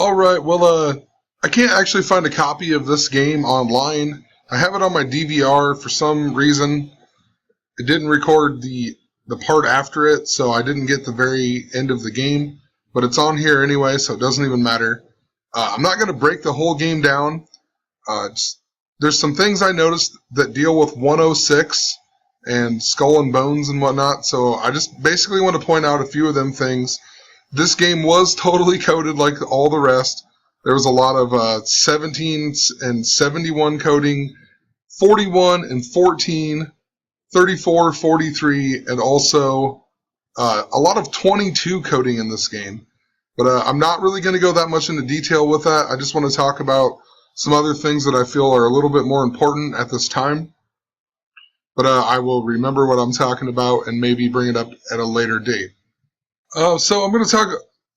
Alright, well, I can't actually find a copy of this game online. I have it on my DVR for some reason. It didn't record the part after it, so I didn't get the very end of the game. But it's on here anyway, so it doesn't even matter. I'm not going to break the whole game down. There's some things I noticed that deal with 106 and Skull and Bones and whatnot, so I just basically want to point out a few of them things. This game was totally coded like all the rest. There was a lot of 17 and 71 coding, 41 and 14, 34, 43, and also a lot of 22 coding in this game. But I'm not really going to go that much into detail with that. I just want to talk about some other things that I feel are a little bit more important at this time. But I will remember what I'm talking about and maybe bring it up at a later date. So I'm going to talk.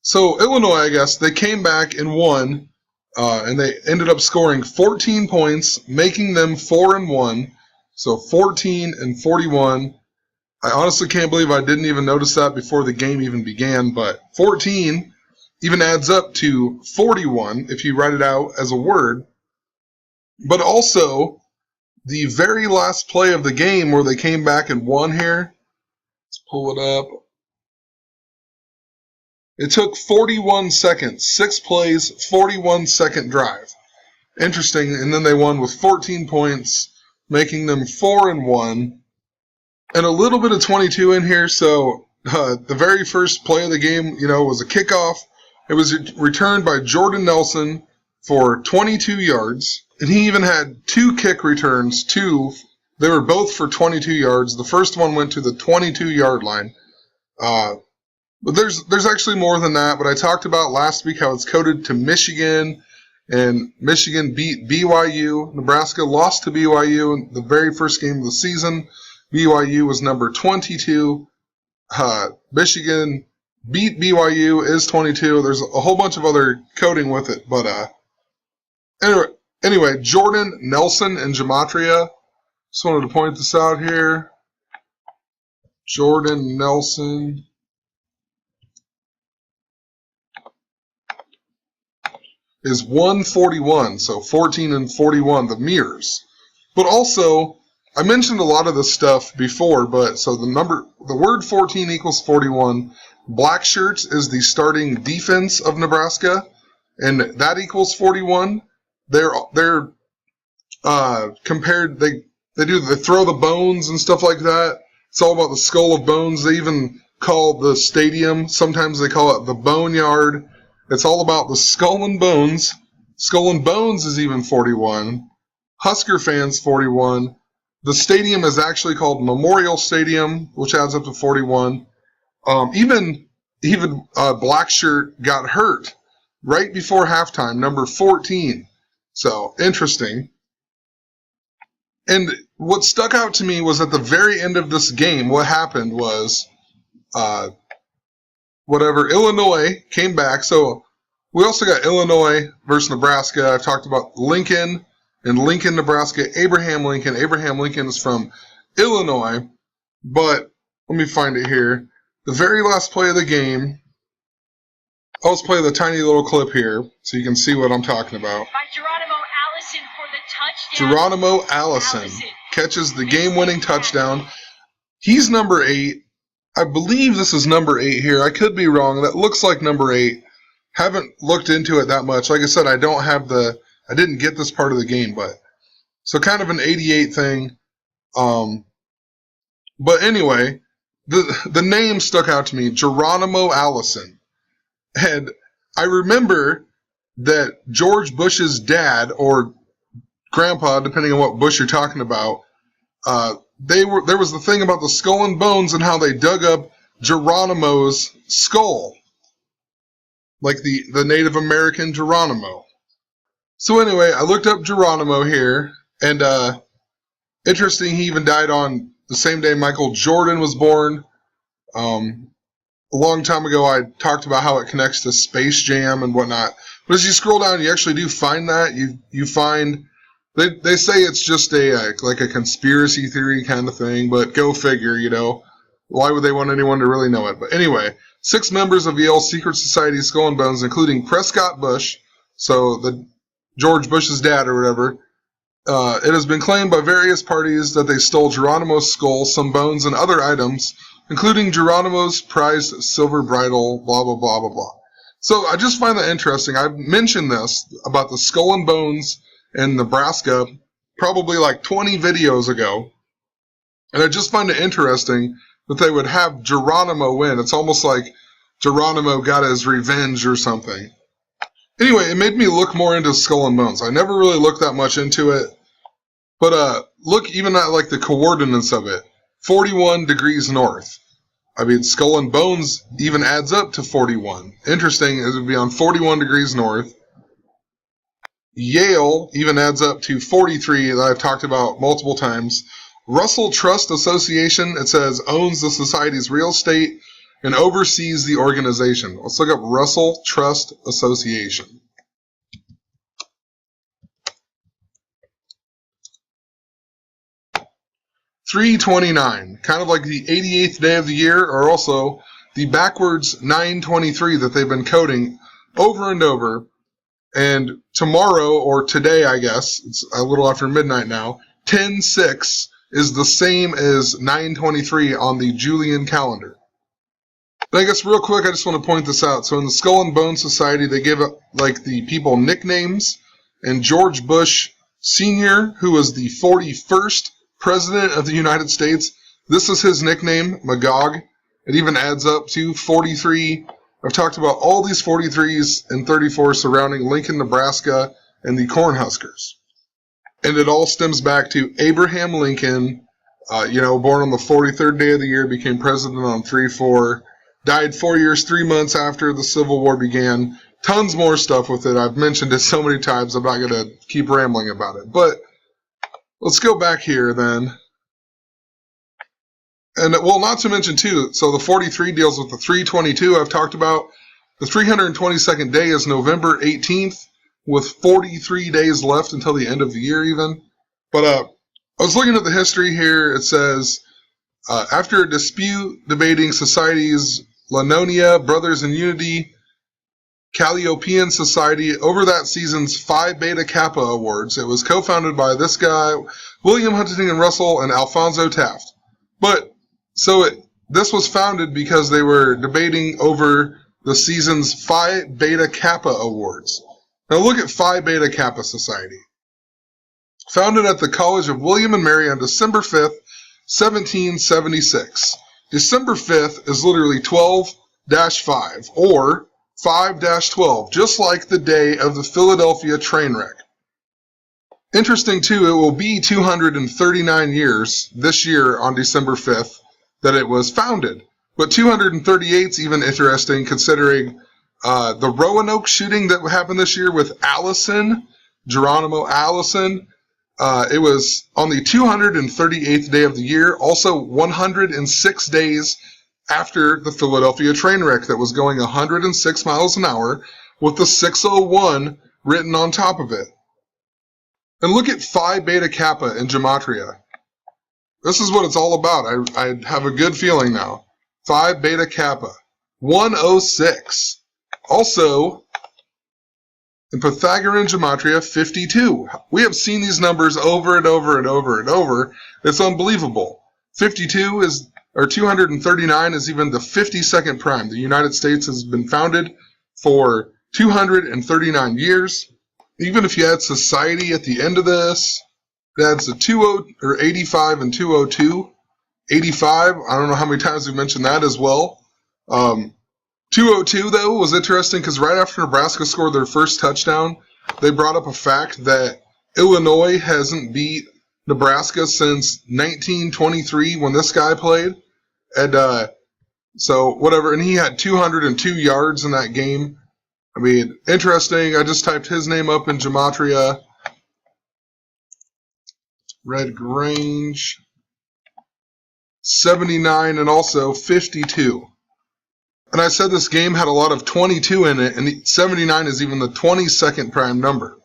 So Illinois, I guess, they came back and won, and they ended up scoring 14 points, making them 4-1. So 14 and 41. I honestly can't believe I didn't even notice that before the game even began. But 14 even adds up to 41 if you write it out as a word. But also, the very last play of the game where they came back and won here. Let's pull it up. It took 41 seconds, 6 plays, 41-second drive. Interesting, and then they won with 14 points, making them 4-1. And a little bit of 22 in here, so the very first play of the game, was a kickoff. It was returned by Jordan Nelson for 22 yards, and he even had 2 kick returns, 2. They were both for 22 yards. The first one went to the 22-yard line. But there's actually more than that, but I talked about last week how it's coded to Michigan, and Michigan beat BYU. Nebraska lost to BYU in the very first game of the season. BYU was number 22. Michigan beat BYU, is 22. There's a whole bunch of other coding with it, but anyway, Jordan Nelson and Gematria. Just wanted to point this out here. Jordan Nelson is 141, so 14 and 41, the mirrors. But also, I mentioned a lot of this stuff before, but so the word 14 equals 41. Black shirts is the starting defense of Nebraska, and that equals 41. They're compared. They throw the bones and stuff like that. It's all about the skull of bones. They even call the stadium. Sometimes they call it the Boneyard. It's all about the skull and bones. Skull and Bones is even 41. Husker fans 41. The stadium is actually called Memorial Stadium, which adds up to 41. Even Black Shirt got hurt right before halftime, number 14. So, interesting. And what stuck out to me was at the very end of this game, what happened was Illinois came back. So we also got Illinois versus Nebraska. I've talked about Lincoln and Lincoln, Nebraska. Abraham Lincoln. Abraham Lincoln is from Illinois. But let me find it here. The very last play of the game. I'll just play the tiny little clip here so you can see what I'm talking about. By Geronimo Allison for the touchdown. Geronimo Allison catches the game-winning touchdown. He's number 8. I believe this is number 8 here. I could be wrong. That looks like number 8. Haven't looked into it that much. Like I said, I didn't get this part of the game, but so kind of an 88 thing. But anyway, the name stuck out to me, Geronimo Allison. And I remember that George Bush's dad, or grandpa, depending on what Bush you're talking about, there was the thing about the skull and bones and how they dug up Geronimo's skull, like the Native American Geronimo. So anyway, I looked up Geronimo here, and interesting, he even died on the same day Michael Jordan was born. A long time ago, I talked about how it connects to Space Jam and whatnot. But as you scroll down, you actually do find that. You find they say it's just like a conspiracy theory kind of thing, but go figure, Why would they want anyone to really know it? But anyway, 6 members of Yale's secret society Skull and Bones, including Prescott Bush, so the George Bush's dad or whatever. It has been claimed by various parties that they stole Geronimo's skull, some bones, and other items, including Geronimo's prized silver bridle, blah, blah, blah, blah, blah. So I just find that interesting. I've mentioned this about the Skull and Bones in Nebraska probably like 20 videos ago. And I just find it interesting that they would have Geronimo win. It's almost like Geronimo got his revenge or something. Anyway, it made me look more into Skull and Bones. I never really looked that much into it. But look even at like the coordinates of it. 41 degrees north. I mean, Skull and Bones even adds up to 41. Interesting, it would be on 41 degrees north. Yale even adds up to 43 that I've talked about multiple times. Russell Trust Association, it says, owns the society's real estate and oversees the organization. Let's look up Russell Trust Association. $3.29, kind of like the 88th day of the year, or also the backwards 9:23 that they've been coding over and over. And tomorrow, or today, I guess, it's a little after midnight now, 10/6 is the same as 9:23 on the Julian calendar. But I guess real quick, I just want to point this out. So in the Skull and Bone Society, they give like the people nicknames. And George Bush Sr., who was the 41st President of the United States, this is his nickname, Magog. It even adds up to 43. I've talked about all these 43s and 34s surrounding Lincoln, Nebraska, and the Cornhuskers. And it all stems back to Abraham Lincoln, born on the 43rd day of the year, became president on 3/4, died 4 years, 3 months after the Civil War began. Tons more stuff with it. I've mentioned it so many times, I'm not going to keep rambling about it. But let's go back here then. And, well, not to mention, too, so the 43 deals with the 322 I've talked about. The 322nd day is November 18th, with 43 days left until the end of the year even. But I was looking at the history here. It says, after a dispute debating societies Lanonia, Brothers in Unity, Calliopean Society, over that season's Phi Beta Kappa Awards, it was co-founded by this guy, William Huntington Russell, and Alphonso Taft. But this was founded because they were debating over the season's Phi Beta Kappa Awards. Now look at Phi Beta Kappa Society. Founded at the College of William and Mary on December 5th, 1776. December 5th is literally 12-5, or 5-12, just like the day of the Philadelphia Trainwreck. Interesting, too, it will be 239 years this year on December 5th that it was founded. But 238 is even interesting considering the Roanoke shooting that happened this year with Allison, Geronimo Allison. It was on the 238th day of the year, also 106 days after the Philadelphia train wreck that was going 106 miles an hour with the 601 written on top of it. And look at Phi Beta Kappa in Gematria. This is what it's all about. I have a good feeling now. Phi Beta Kappa, 106. Also, in Pythagorean Gematria, 52. We have seen these numbers over and over and over and over. It's unbelievable. 52 is, or 239 is even the 52nd prime. The United States has been founded for 239 years. Even if you add society at the end of this, it adds the 85 and 202. 85, I don't know how many times we've mentioned that as well. 202, though, was interesting because right after Nebraska scored their first touchdown, they brought up a fact that Illinois hasn't beat Nebraska since 1923 when this guy played. And so, whatever. And he had 202 yards in that game. I mean, interesting. I just typed his name up in Gematria. Red Grange. 79 and also 52. And I said this game had a lot of 22 in it, and 79 is even the 22nd prime number.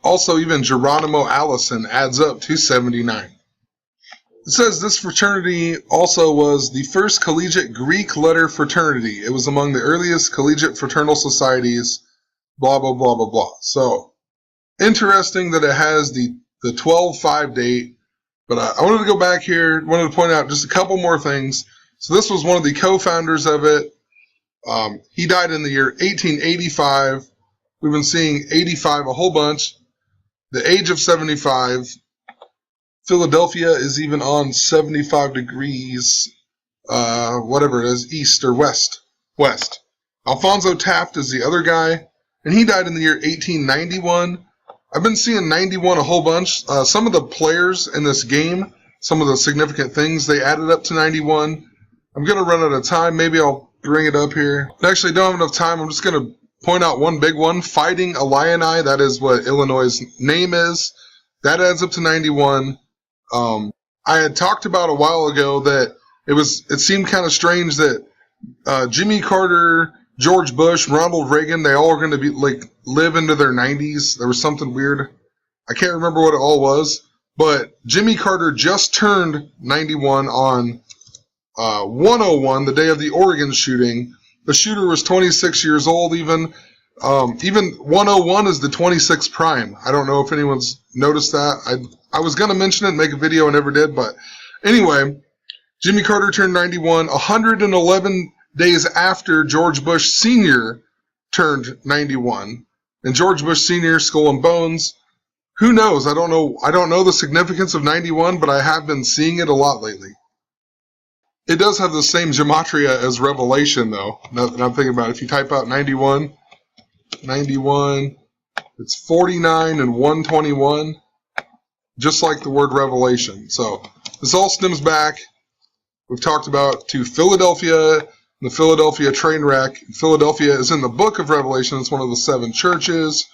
Also, even Geronimo Allison adds up to 79. It says this fraternity also was the first collegiate Greek letter fraternity. It was among the earliest collegiate fraternal societies, blah, blah, blah, blah, blah. So, interesting that it has the 12-5 date. But I wanted to go back here, wanted to point out just a couple more things. So this was one of the co-founders of it. He died in the year 1885. We've been seeing 85 a whole bunch. The age of 75. Philadelphia is even on 75 degrees, whatever it is, east or west. West. Alfonso Taft is the other guy, and he died in the year 1891. I've been seeing 91 a whole bunch. Some of the players in this game, some of the significant things, they added up to 91. I'm going to run out of time. Maybe I'll bring it up here. I actually don't have enough time. I'm just going to point out one big one. Fighting Illini, that is what Illinois' name is. That adds up to 91. I had talked about a while ago that it seemed kind of strange that Jimmy Carter, George Bush, Ronald Reagan, they all are going to be live into their 90s. There was something weird. I can't remember what it all was, but Jimmy Carter just turned 91 on 101, the day of the Oregon shooting. The shooter was 26 years old even. Even 101 is the 26th prime. I don't know if anyone's noticed that. I was going to mention it and make a video, I never did. But anyway, Jimmy Carter turned 91 111 days after George Bush Sr. turned 91. And George Bush Sr., skull and bones. Who knows? I don't know the significance of 91, but I have been seeing it a lot lately. It does have the same gematria as Revelation, though. Now that I'm thinking about it. If you type out 91, it's 49 and 121, just like the word Revelation. So this all stems back, we've talked about, to Philadelphia, the Philadelphia Trainwreck. Philadelphia is in the book of Revelation. It's one of the 7 churches.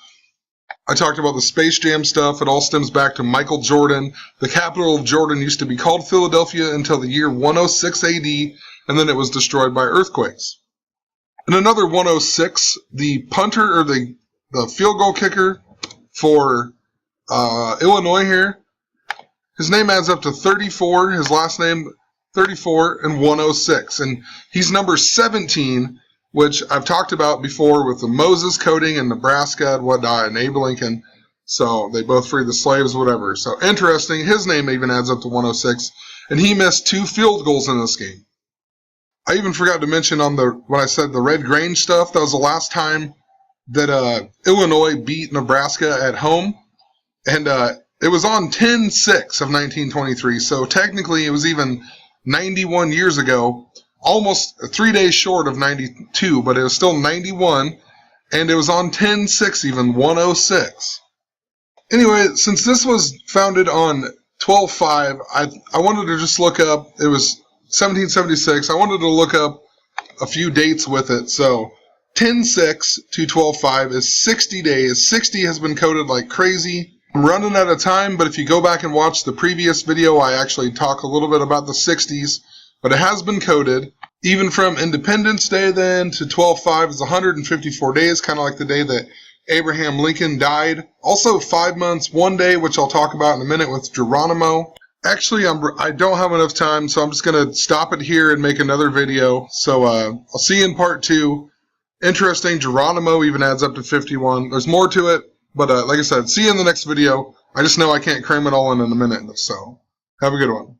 I talked about the Space Jam stuff. It all stems back to Michael Jordan. The capital of Jordan used to be called Philadelphia until the year 106 AD, and then it was destroyed by earthquakes. In another 106, the punter, or the field goal kicker for Illinois here, his name adds up to 34, his last name 34 and 106. And he's number 17, which I've talked about before with the Moses coding in Nebraska and whatnot, and Abe Lincoln. So they both freed the slaves, whatever. So interesting. His name even adds up to 106. And he missed 2 field goals in this game. I even forgot to mention when I said the Red Grange stuff, that was the last time that Illinois beat Nebraska at home. And it was on 10/6 of 1923. So technically it was even 91 years ago, almost 3 days short of 92, but it was still 91. And it was on 10/6, even 106. Anyway, since this was founded on 12/5, I wanted to just look up, it was 1776. I wanted to look up a few dates with it. So 10/6 to 12/5 is 60 days. 60 has been coded like crazy. I'm running out of time, but if you go back and watch the previous video, I actually talk a little bit about the 60s, but it has been coded. Even from Independence Day then to 12/5 is 154 days, kind of like the day that Abraham Lincoln died. Also 5 months, 1 day, which I'll talk about in a minute with Geronimo. Actually, I don't have enough time, so I'm just going to stop it here and make another video. So I'll see you in part 2. Interesting, Geronimo even adds up to 51. There's more to it, but like I said, see you in the next video. I just know I can't cram it all in a minute, so have a good one.